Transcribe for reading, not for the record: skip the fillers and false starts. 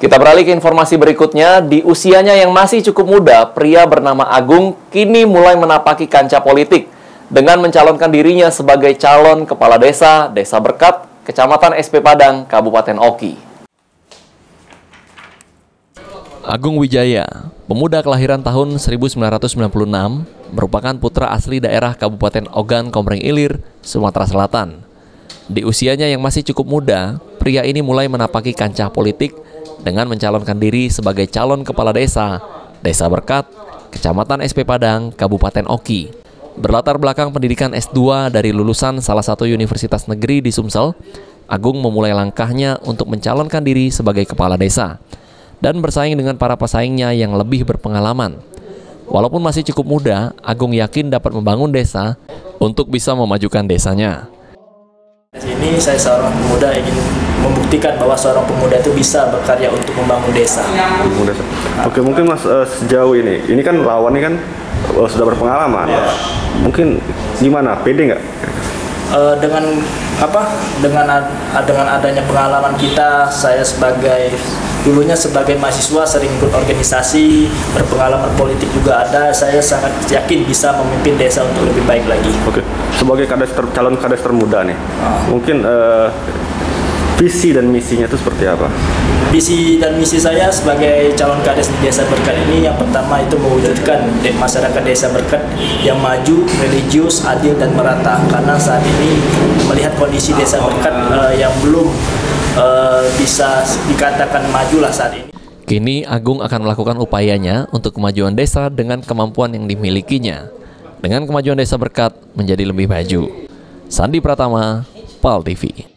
Kita beralih ke informasi berikutnya. Di usianya yang masih cukup muda, pria bernama Agung kini mulai menapaki kancah politik dengan mencalonkan dirinya sebagai calon kepala desa, Desa Berkat, Kecamatan SP Padang, Kabupaten Oki. Agung Wijaya, pemuda kelahiran tahun 1996, merupakan putra asli daerah Kabupaten Ogan Komering Ilir, Sumatera Selatan. Di usianya yang masih cukup muda, pria ini mulai menapaki kancah politik dengan mencalonkan diri sebagai calon kepala desa, Desa Berkat, Kecamatan SP Padang, Kabupaten Oki. Berlatar belakang pendidikan S2 dari lulusan salah satu universitas negeri di Sumsel, Agung memulai langkahnya untuk mencalonkan diri sebagai kepala desa dan bersaing dengan para pesaingnya yang lebih berpengalaman. Walaupun masih cukup muda, Agung yakin dapat membangun desa untuk bisa memajukan desanya. Ini saya seorang pemuda ingin membuktikan bahwa seorang pemuda itu bisa berkarya untuk membangun desa. Oke, mungkin Mas sejauh ini kan lawannya kan sudah berpengalaman. Ya. Mungkin gimana? Pede nggak? Dengan adanya pengalaman kita, saya dulunya sebagai mahasiswa sering ikut organisasi, berpengalaman politik juga ada. Saya sangat yakin bisa memimpin desa untuk lebih baik lagi. Oke, sebagai calon kades termuda nih, mungkin visi dan misinya itu seperti apa? Visi dan misi saya sebagai calon kades di Desa Berkat ini, yang pertama itu mewujudkan masyarakat Desa Berkat yang maju, religius, adil, dan merata. Karena saat ini melihat kondisi Desa Berkat yang belum bisa dikatakan majulah saat ini. Kini Agung akan melakukan upayanya untuk kemajuan desa dengan kemampuan yang dimilikinya. Dengan kemajuan Desa Berkat menjadi lebih maju. Sandi Pratama, PAL TV.